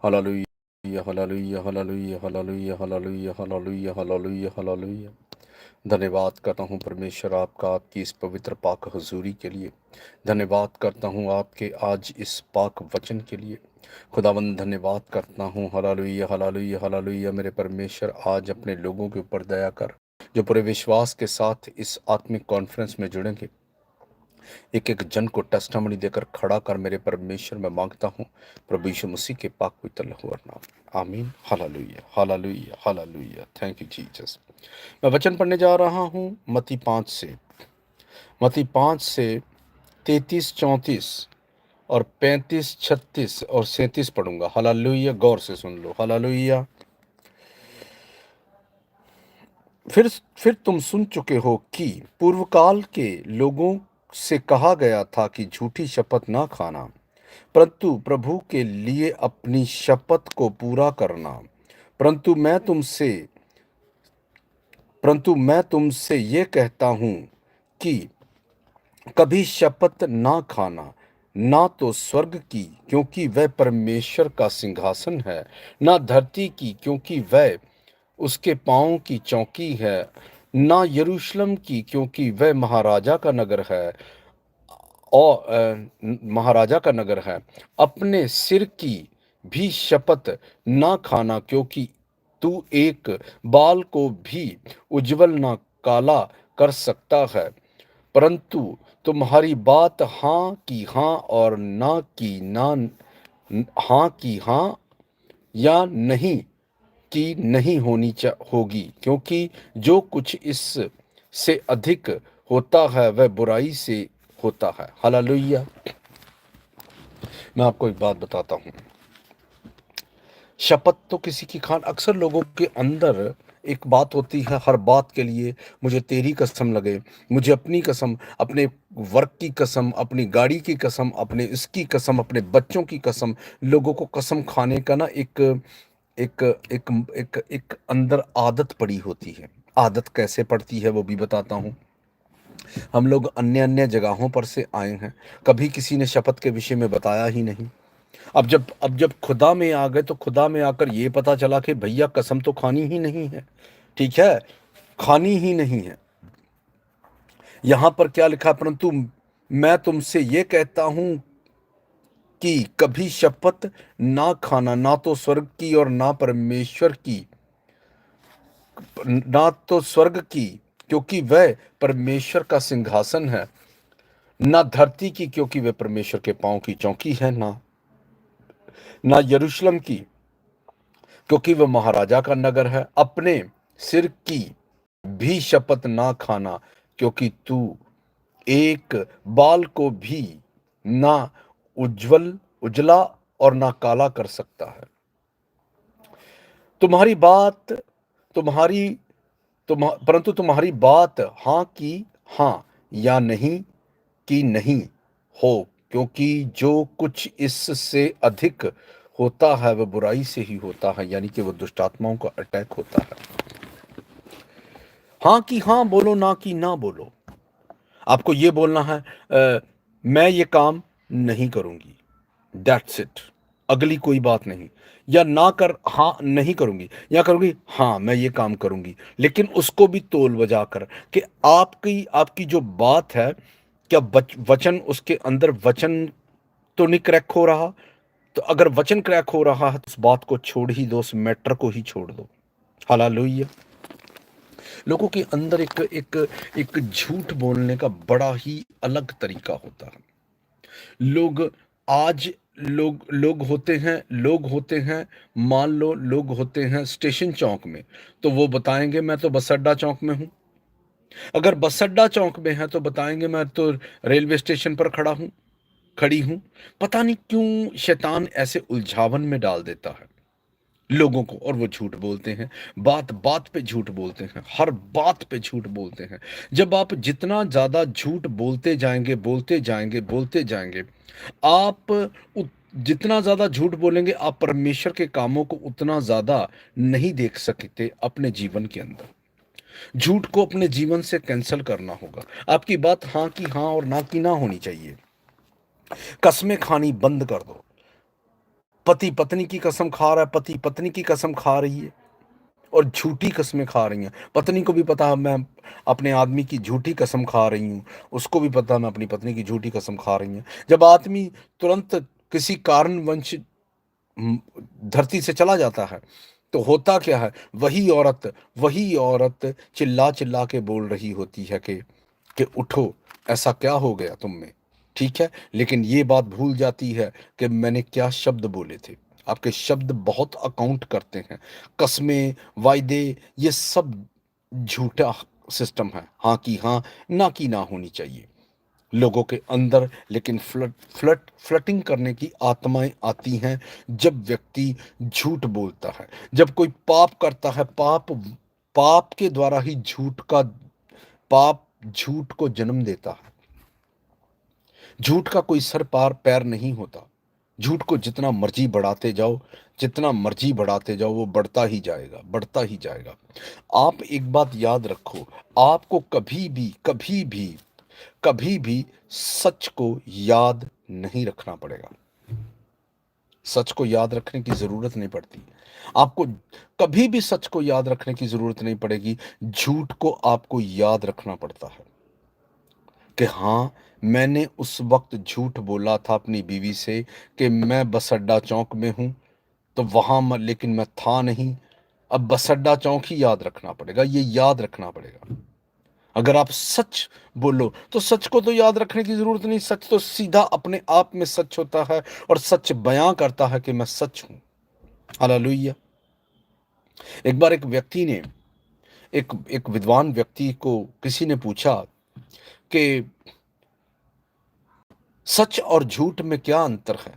Hallelujah hallelujah hallelujah hallelujah hallelujah hallelujah hallelujah hallelujah. धन्यवाद करता हूँ परमेश्वर आपका, आपकी इस पवित्र पाक हजूरी के लिए। धन्यवाद करता हूँ आपके आज इस पाक वचन के लिए। खुदावंद धन्यवाद करता हूँ। Hallelujah hallelujah hallelujah. मेरे परमेश्वर आज अपने लोगों के ऊपर दया कर, जो पूरे विश्वास के साथ इस आत्मिक कॉन्फ्रेंस में जुड़ेंगे। एक एक जन को टेस्टामनी देकर खड़ा कर मेरे परमेश्वर में मांगता हूँ, प्रभु यीशु मसीह के पाक पवित्र लहू और नाम। आमीन। Hallelujah hallelujah hallelujah. Thank you Jesus. मैं वचन पढ़ने जा रहा हूँ मत्ती 5 से 33, 34 और 35, 36 और 37 पढ़ूंगा। हालेलुया। गौर से सुन लो। हालेलुया। फिर तुम सुन चुके हो कि पूर्व काल के लोगों से कहा गया था कि झूठी शपथ ना खाना, परंतु प्रभु के लिए अपनी शपथ को पूरा करना। परंतु मैं तुमसे परंतु मैं तुमसे ये कहता हूं कि कभी शपथ ना खाना, ना तो स्वर्ग की, क्योंकि वह परमेश्वर का सिंहासन है, ना धरती की, क्योंकि वह उसके पांव की चौकी है, ना यरूशलेम की, क्योंकि वह महाराजा का नगर है। अपने सिर की भी शपथ ना खाना, क्योंकि तू एक बाल को भी उज्जवल ना काला कर सकता है। परंतु तुम्हारी बात हाँ की हाँ और ना की ना, हाँ की हाँ या नहीं की नहीं होगी, क्योंकि जो कुछ इस से अधिक होता है वह बुराई से होता है। हालेलुया। मैं आपको एक बात बताता हूँ। शपथ तो किसी की खान, अक्सर लोगों के अंदर एक बात होती है हर बात के लिए, मुझे तेरी कसम लगे, मुझे अपनी कसम, अपने वर्क की कसम, अपनी गाड़ी की कसम, अपने इसकी कसम, अपने बच्चों की कसम। लोगों को कसम खाने का ना एक एक एक एक एक अंदर आदत पड़ी होती है। आदत कैसे पड़ती है वो भी बताता हूँ। हम लोग अन्य अन्य जगहों पर से आए हैं, कभी किसी ने शपथ के विषय में बताया ही नहीं। अब जब खुदा में आ गए तो खुदा में आकर ये पता चला कि भैया कसम तो खानी ही नहीं है। ठीक है, खानी ही नहीं है। यहां पर क्या लिखा, परंतु मैं तुमसे ये कहता हूं कि कभी शपथ ना खाना, ना तो स्वर्ग की और ना परमेश्वर की, ना तो स्वर्ग की, क्योंकि वह परमेश्वर का सिंहासन है, ना धरती की, क्योंकि वह परमेश्वर के पांव की चौकी है, ना यरूशलेम की, क्योंकि वह महाराजा का नगर है। अपने सिर की भी शपथ ना खाना, क्योंकि तू एक बाल को भी ना उजला और ना काला कर सकता है। तुम्हारी बात तुम्हारी परंतु तुम्हारी बात हाँ की हाँ या नहीं की नहीं हो, क्योंकि जो कुछ इससे अधिक होता है वह बुराई से ही होता है, यानी कि वो दुष्ट आत्माओं का अटैक होता है। हाँ की हाँ बोलो, ना की ना बोलो। आपको ये बोलना है मैं ये काम नहीं करूंगी, दैट्स इट। अगली कोई बात नहीं। या ना कर हाँ नहीं करूंगी, या करूंगी हाँ मैं ये काम करूंगी, लेकिन उसको भी तोल बजा कर कि आपकी आपकी जो बात है, क्या वचन उसके अंदर वचन तो नहीं क्रैक हो रहा। तो अगर वचन क्रैक हो रहा है तो उस बात को छोड़ ही दो, उस मैटर को ही छोड़ दो। हालेलुया। लोगों के अंदर एक एक एक झूठ बोलने का बड़ा ही अलग तरीका होता है। लोग आज लोग होते हैं, मान लो लोग होते हैं स्टेशन चौक में, तो वो बताएंगे मैं तो बस अड्डा चौक में हूं। अगर बस अड्डा चौक में है तो बताएंगे मैं तो रेलवे स्टेशन पर खड़ी हूं। पता नहीं क्यों शैतान ऐसे उलझावन में डाल देता है लोगों को, और वो झूठ बोलते हैं। बात बात पे झूठ बोलते हैं, हर बात पे झूठ बोलते हैं। जब आप जितना ज्यादा झूठ बोलते जाएंगे, आप जितना ज्यादा झूठ बोलेंगे, आप परमेश्वर के कामों को उतना ज्यादा नहीं देख सकते अपने जीवन के अंदर। झूठ को अपने जीवन से कैंसिल करना होगा। आपकी बात हाँ की हाँ और ना की ना होनी चाहिए। कस्में खानी बंद कर दो। पति पत्नी की कसम खा रहा है, पति पत्नी की कसम खा रही है और झूठी कस्में खा रही हैं। पत्नी को भी पता है मैं अपने आदमी की झूठी कसम खा रही हूँ, उसको भी पता है मैं अपनी पत्नी की झूठी कसम खा रही हूँ। जब आदमी तुरंत किसी कारणवश म, धरती से चला जाता है तो होता क्या है, वही औरत चिल्ला चिल्ला के बोल रही होती है कि उठो, ऐसा क्या हो गया तुम में। ठीक है, लेकिन ये बात भूल जाती है कि मैंने क्या शब्द बोले थे। आपके शब्द बहुत अकाउंट करते हैं। कस्में, वायदे, ये सब झूठा सिस्टम है। हाँ की हाँ, ना की ना होनी चाहिए लोगों के अंदर। लेकिन फ्लटिंग करने की आत्माएं आती हैं जब व्यक्ति झूठ बोलता है, जब कोई पाप करता है। पाप पाप के द्वारा ही पाप झूठ को जन्म देता है। झूठ का कोई सर पार पैर नहीं होता। झूठ को जितना मर्जी बढ़ाते जाओ, जितना मर्जी बढ़ाते जाओ, वो बढ़ता ही जाएगा, बढ़ता ही जाएगा। आप एक बात याद रखो, आपको कभी भी सच को याद नहीं रखना पड़ेगा। सच को याद रखने की जरूरत नहीं पड़ती। आपको कभी भी सच को याद रखने की जरूरत नहीं पड़ेगी। झूठ को आपको याद रखना पड़ता है कि हाँ, मैंने उस वक्त झूठ बोला था अपनी बीवी से कि मैं बस अड्डा चौक में हूं, तो लेकिन मैं था नहीं। अब बस अड्डा चौक ही याद रखना पड़ेगा, ये याद रखना पड़ेगा। अगर आप सच बोलो तो सच को तो याद रखने की जरूरत नहीं। सच तो सीधा अपने आप में सच होता है और सच बयां करता है कि मैं सच हूं। हालेलुया। एक बार एक व्यक्ति ने एक एक विद्वान व्यक्ति को किसी ने पूछा कि सच और झूठ में क्या अंतर है।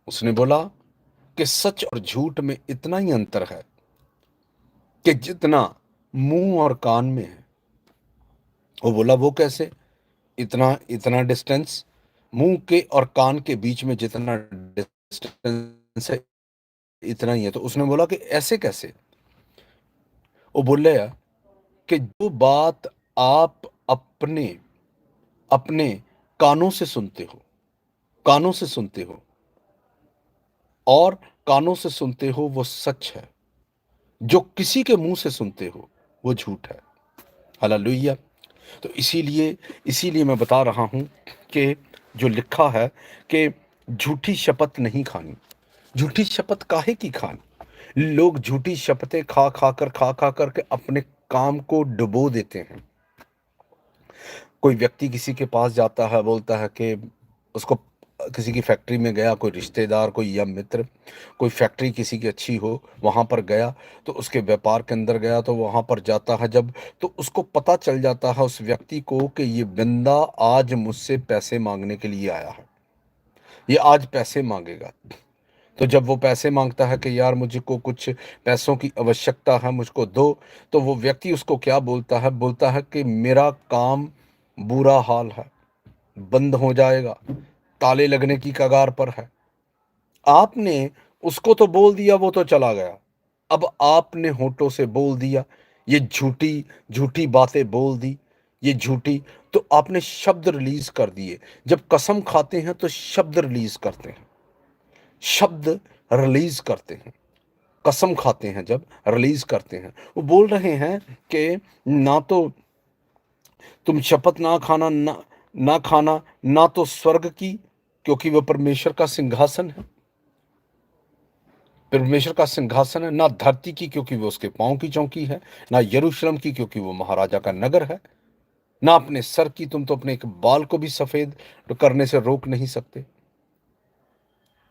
उसने बोला कि सच और झूठ में इतना ही अंतर है कि जितना मुंह और कान में है। वो बोला वो कैसे, इतना इतना डिस्टेंस, मुंह के और कान के बीच में जितना डिस्टेंस है इतना ही है। तो उसने बोला कि ऐसे कैसे। वो बोले कि जो बात आप अपने अपने कानों से सुनते हो, कानों से सुनते हो और कानों से सुनते हो वो सच है, जो किसी के मुंह से सुनते हो वो झूठ है। हालेलुया। तो इसीलिए इसीलिए मैं बता रहा हूं कि जो लिखा है कि झूठी शपथ नहीं खानी। झूठी शपथ काहे की खानी। लोग झूठी शपथें खा खा कर के अपने काम को डुबो देते हैं। कोई व्यक्ति किसी के पास जाता है, बोलता है कि उसको किसी की फैक्ट्री में गया, कोई रिश्तेदार, कोई या मित्र, कोई फैक्ट्री किसी की अच्छी हो वहाँ पर गया, तो उसके व्यापार के अंदर गया, तो वहाँ पर जाता है जब, तो उसको पता चल जाता है उस व्यक्ति को कि ये बंदा आज मुझसे पैसे मांगने के लिए आया है, ये आज पैसे मांगेगा। तो जब वो पैसे मांगता है कि यार मुझको कुछ पैसों की आवश्यकता है, मुझको दो, तो वो व्यक्ति उसको क्या बोलता है कि मेरा काम बुरा हाल है, बंद हो जाएगा, ताले लगने की कगार पर है। आपने उसको तो बोल दिया, वो तो चला गया। अब आपने होठों से बोल दिया, ये झूठी झूठी बातें बोल दी, ये झूठी, तो आपने शब्द रिलीज कर दिए। जब कसम खाते हैं तो शब्द रिलीज करते हैं, शब्द रिलीज करते हैं। कसम खाते हैं जब रिलीज करते हैं। वो बोल रहे हैं कि ना तो तुम शपथ ना खाना, ना तो स्वर्ग की, क्योंकि वह परमेश्वर का सिंहासन है, परमेश्वर का सिंहासन है, ना धरती की क्योंकि वो उसके पांव की चौकी है, ना यरूशलेम की क्योंकि वो महाराजा का नगर है, ना अपने सर की, तुम तो अपने एक बाल को भी सफेद करने से रोक नहीं सकते।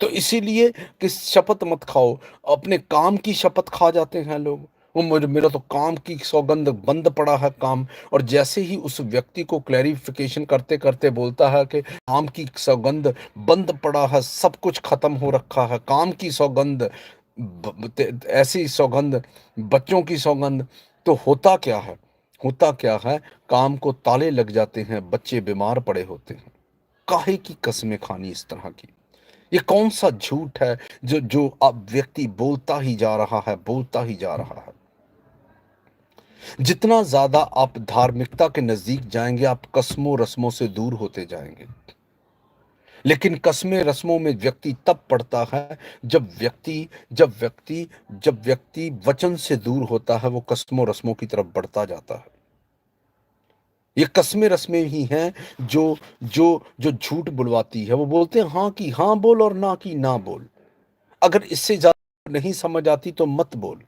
तो इसीलिए कि शपथ मत खाओ। अपने काम की शपथ खा जाते हैं लोग। वो मेरा तो काम की सौगंध बंद पड़ा है काम। और जैसे ही उस व्यक्ति को क्लैरिफिकेशन करते करते बोलता है कि काम की सौगंध बंद पड़ा है, सब कुछ खत्म हो रखा है, काम की सौगंध, ऐसी सौगंध, बच्चों की सौगंध, तो होता क्या है, होता क्या है, काम को ताले लग जाते हैं, बच्चे बीमार पड़े होते हैं। काहे की कस्में खानी इस तरह की। ये कौन सा झूठ है जो जो अब व्यक्ति बोलता ही जा रहा है, बोलता ही जा रहा है। जितना ज्यादा आप धार्मिकता के नजदीक जाएंगे, आप कस्मों रस्मों से दूर होते जाएंगे। लेकिन कस्में रस्मों में व्यक्ति तब पड़ता है जब व्यक्ति वचन से दूर होता है, वो कस्मों रस्मों की तरफ बढ़ता जाता है। ये कस्में रस्में ही हैं जो जो जो झूठ बुलवाती है। वो बोलते हैं हाँ की हाँ बोल और ना की ना बोल। अगर इससे ज्यादा नहीं समझ आती तो मत बोल।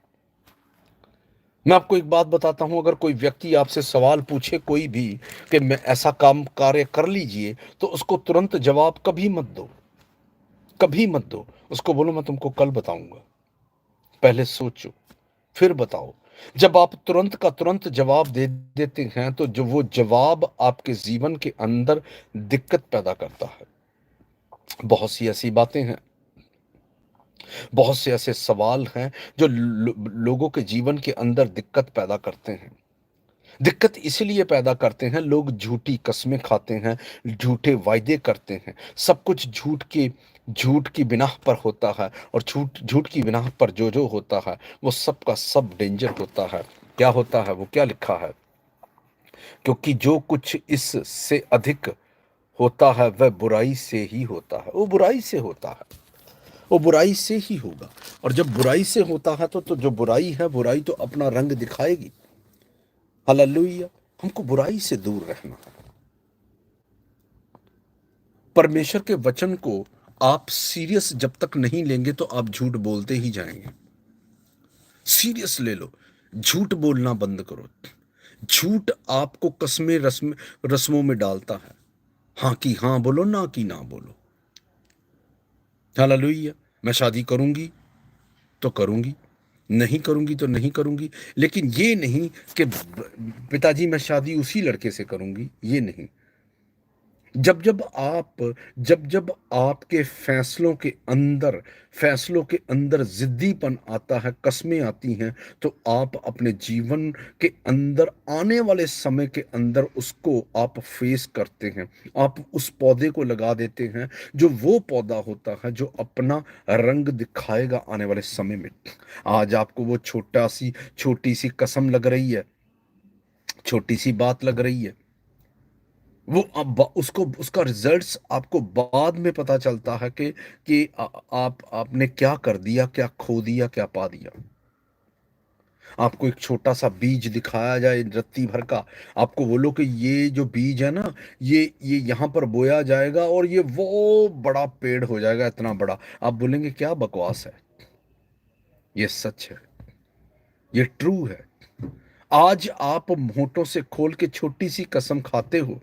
मैं आपको एक बात बताता हूं, अगर कोई व्यक्ति आपसे सवाल पूछे कोई भी कि मैं ऐसा काम कार्य कर लीजिए, तो उसको तुरंत जवाब कभी मत दो, कभी मत दो। उसको बोलो मैं तुमको कल बताऊंगा, पहले सोचो फिर बताओ। जब आप तुरंत का तुरंत जवाब दे देते हैं तो जो वो जवाब आपके जीवन के अंदर दिक्कत पैदा करता है। बहुत सी ऐसी बातें हैं, बहुत से ऐसे सवाल हैं जो लोगों के जीवन के अंदर दिक्कत पैदा करते हैं। दिक्कत इसलिए पैदा करते हैं, लोग झूठी कस्में खाते हैं, झूठे वायदे करते हैं, सब कुछ झूठ की बिनाह पर होता है, और झूठ झूठ की बिनाह पर जो जो होता है वो सब का सब डेंजर होता है। क्या होता है, वो क्या लिखा है, क्योंकि जो कुछ इससे अधिक होता है वह बुराई से ही होता है। वो बुराई से होता है, वो बुराई से ही होगा। और जब बुराई से होता है तो जो बुराई है, बुराई तो अपना रंग दिखाएगी। हालेलुया। हमको बुराई से दूर रहना है। परमेश्वर के वचन को आप सीरियस जब तक नहीं लेंगे तो आप झूठ बोलते ही जाएंगे। सीरियस ले लो, झूठ बोलना बंद करो। झूठ आपको कस्में रस्मों में डालता है। हाँ की हाँ बोलो, ना की ना बोलो। हालेलुया। मैं शादी करूंगी तो करूंगी, नहीं करूंगी तो नहीं करूंगी। लेकिन ये नहीं कि पिताजी मैं शादी उसी लड़के से करूंगी, ये नहीं। जब जब जब आपके फैसलों के अंदर जिद्दीपन आता है, कस्में आती हैं, तो आप अपने जीवन के अंदर आने वाले समय के अंदर उसको आप फेस करते हैं। आप उस पौधे को लगा देते हैं, जो वो पौधा होता है जो अपना रंग दिखाएगा आने वाले समय में। आज आपको वो छोटी सी कसम लग रही है, छोटी सी बात लग रही है, वो अब उसको उसका रिजल्ट्स आपको बाद में पता चलता है कि आपने क्या कर दिया, क्या खो दिया, क्या पा दिया। आपको एक छोटा सा बीज दिखाया जाए रत्ती भर का, आपको बोलो कि ये जो बीज है ना, ये यहाँ पर बोया जाएगा और ये वो बड़ा पेड़ हो जाएगा, इतना बड़ा। आप बोलेंगे क्या बकवास है। ये सच है, ये ट्रू है। आज आप होठों से खोल के छोटी सी कसम खाते हो,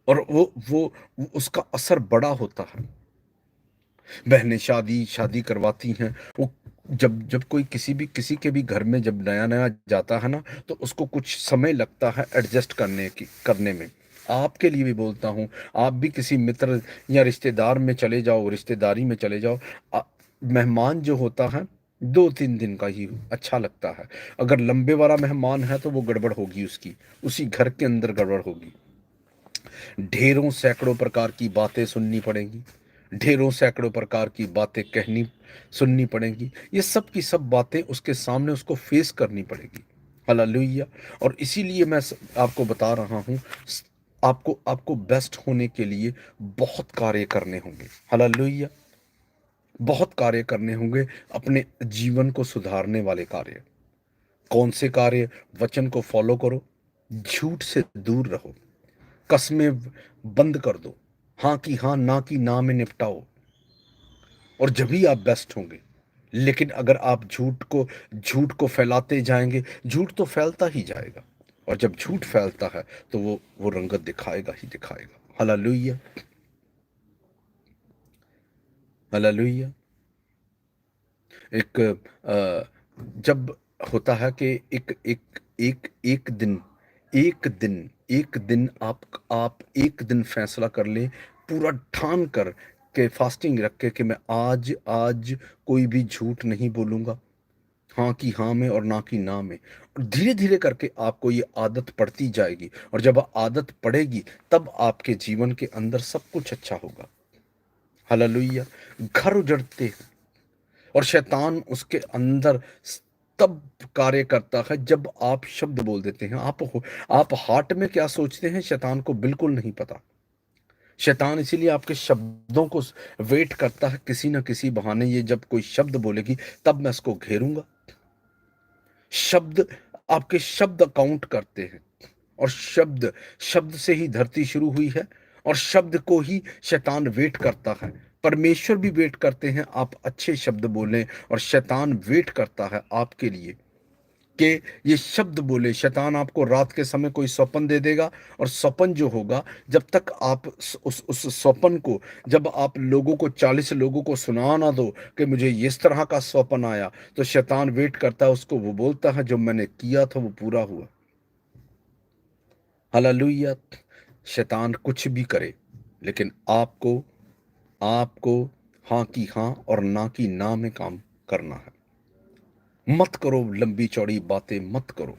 और वो उसका असर बड़ा होता है। बहनें शादी शादी करवाती हैं, वो जब जब कोई किसी के भी घर में जब नया नया जाता है ना, तो उसको कुछ समय लगता है एडजस्ट करने में। आपके लिए भी बोलता हूँ, आप भी किसी मित्र या रिश्तेदार में चले जाओ, रिश्तेदारी में चले जाओ। मेहमान जो होता है 2-3 दिन का ही अच्छा लगता है। अगर लंबे वाला मेहमान है तो वो गड़बड़ होगी, उसकी उसी घर के अंदर गड़बड़ होगी। ढेरों सैकड़ों प्रकार की बातें सुननी पड़ेंगी, ढेरों सैकड़ों प्रकार की बातें कहनी सुननी पड़ेंगी। ये सब की सब बातें उसके सामने उसको फेस करनी पड़ेगी। हालेलुया। और इसीलिए मैं आपको बता रहा हूँ, आपको आपको बेस्ट होने के लिए बहुत कार्य करने होंगे। हालेलुया। बहुत कार्य करने होंगे, अपने जीवन को सुधारने वाले कार्य। कौन से कार्य? वचन को फॉलो करो, झूठ से दूर रहो, कस्में बंद कर दो, हाँ की हाँ ना की ना में निपटाओ, और जब भी आप बेस्ट होंगे। लेकिन अगर आप झूठ को फैलाते जाएंगे, झूठ तो फैलता ही जाएगा, और जब झूठ फैलता है तो वो रंगत दिखाएगा ही दिखाएगा। हालेलुया। हालेलुया। एक जब होता है कि एक एक एक एक दिन आप एक दिन फैसला कर लें, पूरा ठान कर के फास्टिंग रख के कि मैं आज आज कोई भी झूठ नहीं बोलूंगा, हाँ की हाँ में और ना की ना में। और धीरे धीरे करके आपको ये आदत पड़ती जाएगी, और जब आदत पड़ेगी तब आपके जीवन के अंदर सब कुछ अच्छा होगा। हालेलुया। घर उजड़ते हैं, और शैतान उसके अंदर तब कार्य करता है जब आप शब्द बोल देते हैं। आप हार्ट में क्या सोचते हैं शैतान को बिल्कुल नहीं पता। शैतान इसीलिए आपके शब्दों को वेट करता है, किसी ना किसी बहाने ये जब कोई शब्द बोलेगी तब मैं इसको घेरूंगा। शब्द, आपके शब्द काउंट करते हैं, और शब्द, शब्द से ही धरती शुरू हुई है, और शब्द को ही शैतान वेट करता है। परमेश्वर भी वेट करते हैं आप अच्छे शब्द बोलें, और शैतान वेट करता है आपके लिए कि ये शब्द बोले। शैतान आपको रात के समय कोई स्वप्न दे देगा, और स्वप्न जो होगा, जब तक आप उस स्वप्न को, जब आप लोगों को 40 लोगों को सुना ना दो कि मुझे इस तरह का स्वप्न आया, तो शैतान वेट करता है उसको, वो बोलता है जो मैंने किया था वो पूरा हुआ। हालेलुया। शैतान कुछ भी करे, लेकिन आपको आपको हाँ की हाँ और ना की ना में काम करना है। मत करो लंबी चौड़ी बातें, मत करो,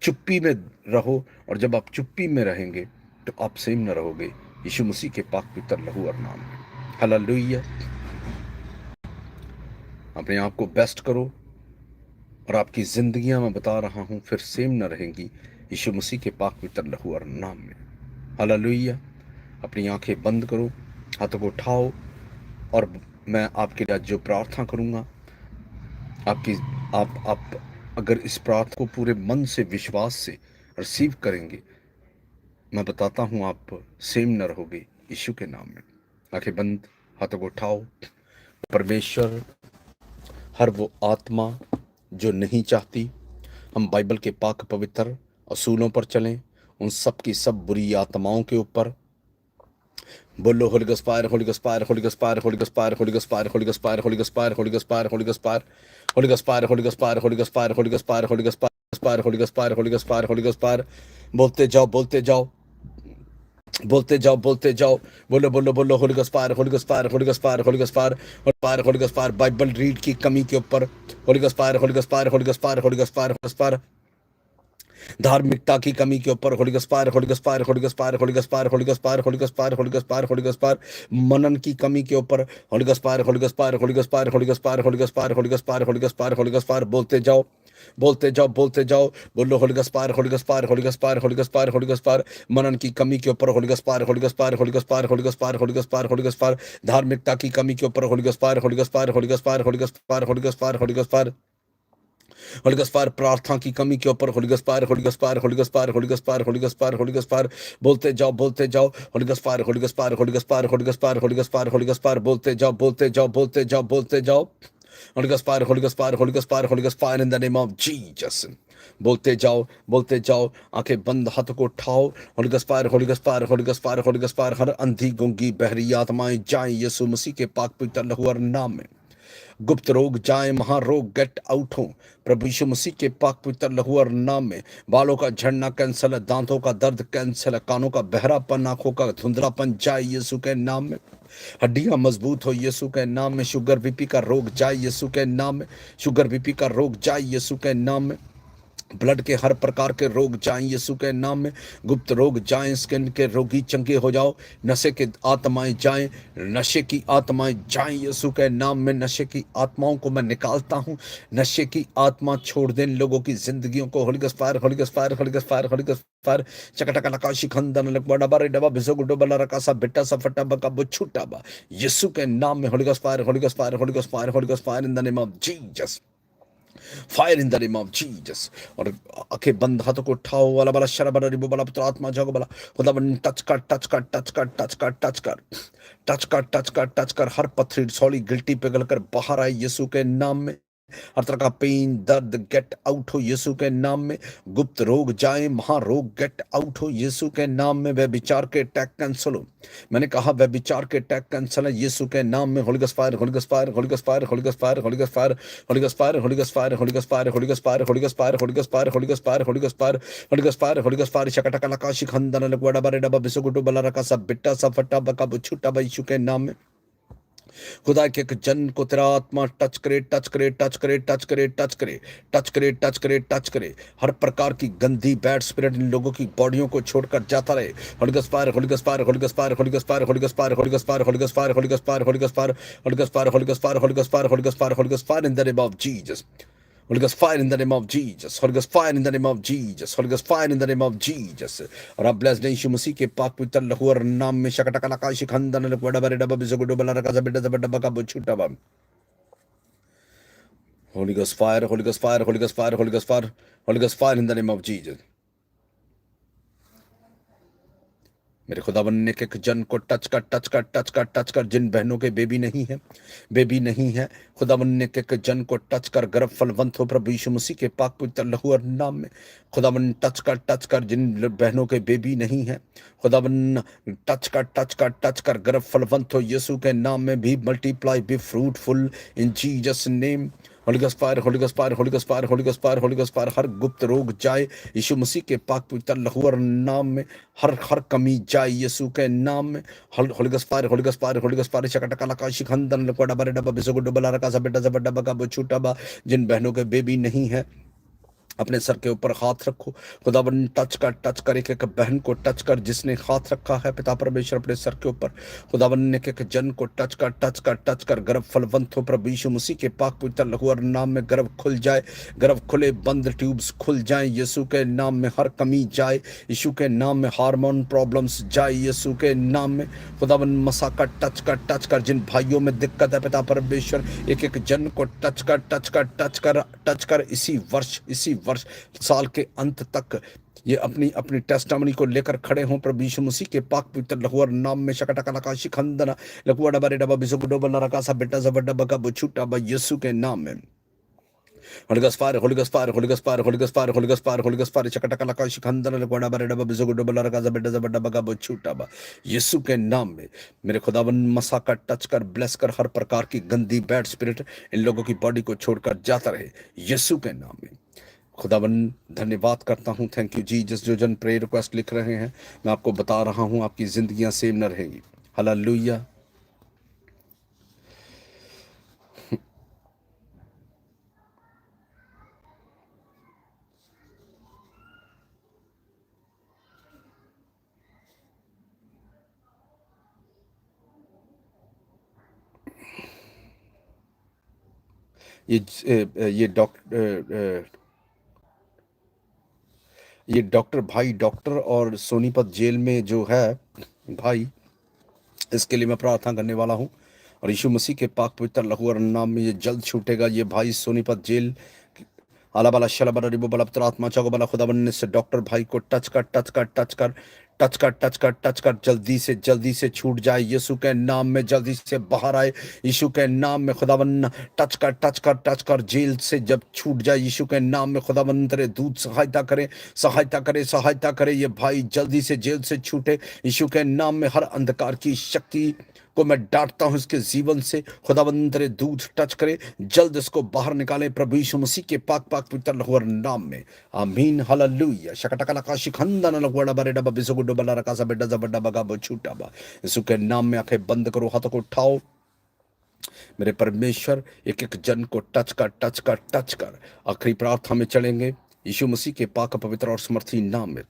चुप्पी में रहो। और जब आप चुप्पी में रहेंगे तो आप सेम न रहोगे यीशु मसीह के पाक पवित्र लहू और नाम में। हालेलुया। अपने आप को बेस्ट करो, और आपकी जिंदगियां, मैं बता रहा हूं, फिर सेम न रहेंगी यीशु मसीह के पाक पवित्र लहू और नाम में। हालेलुया। अपनी आंखें बंद करो, हाथों को उठाओ, और मैं आपके लिए आज जो प्रार्थना करूंगा, आपकी आप अगर इस प्रार्थना को पूरे मन से, विश्वास से रिसीव करेंगे, मैं बताता हूं आप सेम न रहोगे यीशु के नाम में। आंखें बंद, हाथों को उठाओ। परमेश्वर, हर वो आत्मा जो नहीं चाहती हम बाइबल के पाक पवित्र असूलों पर चलें, उन सब की सब बुरी आत्माओं के ऊपर बोलो holy ghost fire, holy ghost fire, holy ghost fire, holy ghost fire, holy ghost fire, holy ghost fire, holy ghost fire, holy ghost fire, holy ghost fire, holy ghost fire, holy ghost fire, holy ghost fire, holy ghost fire, holy ghost fire, holy ghost fire, holy ghost fire, holy ghost fire. बोलते जाओ, बोलते जाओ, बोलते जाओ, बोलते जाओ। बोलो बोलो बोलो holy ghost fire, holy ghost fire, holy ghost fire, holy ghost fire, Holi fire, holy ghost fire. Bible read की कमी के ऊपर holy ghost fire, holy ghost fire, holy ghost fire, holy ghost fire, holy ghost fire. धार्मिकता की कमी के ऊपर holy ghost fire, holy ghost fire, holy ghost fire, holy ghost fire, holy ghost fire, holy ghost fire, holy ghost fire, holy ghost fire. मनन की कमी के ऊपर holy ghost fire, holy ghost fire, holy ghost fire, holy ghost fire, holy ghost fire, holy ghost fire, holy ghost fire, holy ghost fire. बोलते जाओ, बोलते जाओ, बोलते जाओ। बोलो holy ghost fire, holy ghost fire, holy ghost fire, holy ghost fire, holy ghost fire. मनन की कमी के ऊपर holy ghost fire, holy ghost fire, holy ghost fire, holy ghost fire, holy ghost fire, holy ghost fire. धार्मिकता की कमी के ऊपर holy ghost fire, holy ghost fire, holy ghost fire, holy ghost fire, holy ghost fire, holy ghost fire. Holy ghost fire. प्रार्थना की कमी के ऊपर holy ghost fire, holy ghost fire, holy ghost fire, holy ghost fire, holy ghost fire, holy ghost fire. बोलते जाओ, बोलते जाओ। Holy ghost fire, holy ghost fire, holy ghost fire, holy ghost fire, holy ghost fire, holy ghost fire. बोलते जाओ, बोलते जाओ, बोलते जाओ, बोलते जाओ। Holy ghost fire, holy ghost fire, holy ghost fire, holy ghost fire in the name of Jesus. बोलते जाओ, बोलते जाओ। आंखें बंद, हाथों को उठाओ। Holy ghost fire, holy ghost fire, holy ghost fire, holy ghost fire. हर अंधी गूंगी बहरी आत्माएं जाएं यीशु मसीह के पाक पवित्र लहू और नाम में। गुप्त रोग जाए, महारोग गेट आउट हो प्रभु यीशु मसीह के पाक पवित्र लहू और नाम में। बालों का झड़ना कैंसल है, दांतों का दर्द कैंसल है, कानों का बहरापन, आंखों का धुंधलापन जाए यीशु के नाम में। हड्डियां मजबूत हो यीशु के नाम में। शुगर बीपी का रोग जाए यीशु के नाम में। शुगर बीपी का रोग जाए यीशु के नाम में। ब्लड के हर प्रकार के रोग जाएं यीशु के नाम में। गुप्त रोग जाएं, स्किन के रोगी चंगे हो जाओ। नशे के आत्माएं जाएं, नशे की आत्माएं जाएं यीशु के नाम में। नशे की आत्माओं को मैं निकालता हूं। नशे की आत्मा छोड़ दें लोगों की जिंदगियों को। Holy ghost fire, holy ghost fire, holy ghost fire, holy ghost fire. चकटका लका शिखंदन लक बड़ा बारे डबा बिसो गुडो बला रका सा बेटा सा फटा बका बुछुटा बा यीशु के नाम में। Holy ghost fire, holy ghost fire, holy ghost fire, holy ghost fire in the name of Jesus. Fire in the name of Jesus. और आंखें बंद, हाथों को उठाओ। वाला बाला शरा बाला रिबो बाला पुत्र आत्मा जागो बाला खुदा बन। टच कर, टच कर, टच कर, टच कर, टच कर, टच कर, टच कर, टच कर। हर पथरी सॉली गिल्टी पिघल कर बाहर आए यीशु के नाम में। हर तरह का पेन, दर्द गेट आउट हो यीशु के नाम में। गुप्त रोग जाए, महारोग गेट आउट हो यीशु के नाम में। वह विचार के अटैक कैंसल हो। मैंने कहा वह विचार के अटैक कैंसल है यीशु के नाम में। Holy ghost fire, holy ghost fire, holy ghost fire, holy ghost fire, holy ghost fire, holy ghost fire, holy ghost fire, holy ghost fire, holy ghost fire, holy ghost fire, holy ghost fire, holy ghost fire, holy ghost fire, holy ghost fire, holy ghost fire. शकटका लका शिखंदन luck बड़ा बारे डबा बिसुगुटु बला रका सब बिट्टा सा फटा बका बुछुटा बा यीशु के नाम में। खुदा के एक जन को तेरा आत्मा टच करे, टच करे, टच करे, टच करे, टच करे, टच करे, टच करे, टच करे। हर प्रकार की गंदी बैड स्पिरिट इन लोगों की बॉडियों को छोड़कर जाता रहे। Holi ghost fire, holy ghost fire, holy ghost fire, holy ghost fire, holy ghost fire, holy ghost fire, holy ghost fire, holy ghost fire, holy ghost fire, holy ghost fire, holy ghost fire, holy ghost fire, holy ghost fire, holy ghost fire, holy ghost fire, holy ghost fire in the name of Jesus. Holy Ghost fire in the name of Jesus. Holy Ghost fire in the name of Jesus. Holy Ghost fire in the name of Jesus. और आप blessed यीशु मसीह के पाक पवित्र लहू और नाम में शकटकलका शिखंदन लकवड़ा बरे डबा बिजगुडो बला रका जबेडा जबडा का बुछुटा बा Holy Ghost fire, Holy Ghost fire, Holy Ghost fire, Holy Ghost fire, Holy Ghost fire in the name of Jesus. मेरे खुदावन ने एक जन को टच कर जिन बहनों के बेबी नहीं है खुदावन ने एक जन को टच कर गर्भ फलवंत हो प्रभु यीशु मसीह के पाक पवित्र लहू और नाम में खुदावन टच कर जिन बहनों के बेबी नहीं है खुदावन टच कर गर्भ फलवंत हो यीशु के नाम में भी multiply be fruitful in Jesus name Holy Ghost fire, Holy Ghost fire, Holy Ghost fire, Holy Ghost fire, Holy Ghost fire, हर गुप्त रोग जाए यीशु मसीह के पाक पवित्र लहू और नाम में हर कमी जाए यीशु के नाम में Holy Ghost fire, Holy Ghost fire, Holy Ghost fire शकटका लका शिखंदन लकोड़ा बरे डबा बिसगु डबला रका सबेटा सबडा का बछूटा बा जिन बहनों के बेबी नहीं है अपने सर के ऊपर हाथ रखो खुदावन टच कर एक बहन को टच कर जिसने हाथ रखा है पिता परमेश्वर अपने सर के ऊपर खुदावन ने एक जन को टच कर गर्भ फलवंत हो प्रभु यीशु मसीह के पाक पवित्र लहू और नाम में गर्भ खुल जाए गर्भ खुले बंद ट्यूब्स खुल जाए यीशु के नाम में हर कमी जाए यीशु के नाम में हार्मोन प्रॉब्लम्स जाए यीशु के नाम में खुदावन मसा का टच कर जिन भाइयों में दिक्कत है पिता परमेश्वर एक जन को टच कर इसी वर्ष साल के अंत तक ये अपनी टेस्टामनी को लेकर खड़े हों प्रभु यीशु मसीह के पाक पवित्र लहू और नाम में शकटकलका शिखंदना लकुआ डबा रे डबा बिसुगुडो बला रका सा बेटा जबडा का बुछुटा बा यीशु के नाम में Holy Ghost fire, Holy Ghost fire, Holy Ghost fire, Holy Ghost fire, Holy Ghost fire, Holy Ghost fire शकटकलका शिखंदना लकुआ डबा रे डबा बिसुगुडो बला रका सा बेटा जबडा का बुछुटा बा यीशु के नाम में मेरे खुदावन मसा का टच कर ब्लेस कर हर प्रकार की गंदी बैड स्पिरिट इन लोगों की बॉडी को छोड़कर जाता रहे यीशु के नाम में खुदावन धन्यवाद करता हूँ थैंक यू जीसस जो जन प्रेयर रिक्वेस्ट लिख रहे हैं मैं आपको बता रहा हूँ आपकी जिंदगियां सेम न रहेंगी हालेलुया ये डॉक्टर और सोनीपत जेल में जो है भाई इसके लिए मैं प्रार्थना करने वाला हूँ और यीशु मसीह के पाक पवित्र लहू और नाम में ये जल्द छूटेगा ये भाई सोनीपत जेल आला बाला शला बाला रिबो बाला पवित्र आत्मा चाको बाला खुदावन ने से डॉक्टर भाई को टच कर जल्दी से छूट जाए यीशु के नाम में जल्दी से बाहर आए यीशु के नाम में खुदावन टच कर जेल से जब छूट जाए यीशु के नाम में खुदावन तेरे दूत सहायता करे ये भाई जल्दी से जेल से छूटे यीशु के नाम में हर अंधकार की शक्ति को मैं डांटता हूं इसके जीवन से खुदावंद तेरे दूध टच करे जल्द इसको बाहर निकाले प्रभु यीशु मसीह के पाक पवित्र लहू और नाम में आमीन हालेलुया शकटकलका शिखंदन लकुआ बरे डबा बिसुगुडो बला रका सा बेटा जबडा बगा बछूटा बा यीशु के नाम में आंखें बंद करो हाथों को उठाओ मेरे परमेश्वर एक जन को टच कर आखिरी प्रार्थना में चलेंगे यीशु मसीह के पाक पवित्र और समर्थी नाम में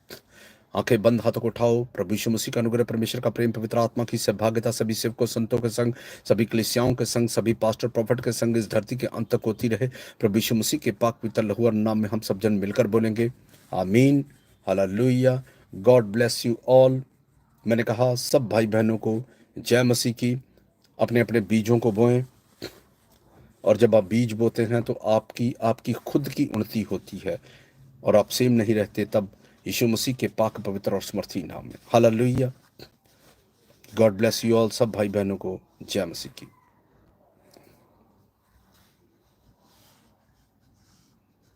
आंखें बंद हाथों को उठाओ प्रभु यीशु मसीह का अनुग्रह परमेश्वर का प्रेम पवित्र आत्मा की सहभागिता सभी सेवकों संतों के संग सभी कलीसियाओं के संग सभी पास्टर प्रॉफिट के संग इस धरती के अंत तक होती रहे प्रभु यीशु मसीह के पाक पवित्र लहू और नाम में हम सब जन मिलकर बोलेंगे आमीन hallelujah God bless you all मैंने कहा सब भाई बहनों को जय मसीह की अपने अपने बीजों को बोएं और जब आप बीज बोते हैं तो आपकी खुद की उन्नति होती है और आप सेम नहीं रहते तब यीशु मसीह के पाक पवित्र और समर्थी नाम में hallelujah God bless you all सब भाई बहनों को जय मसीह की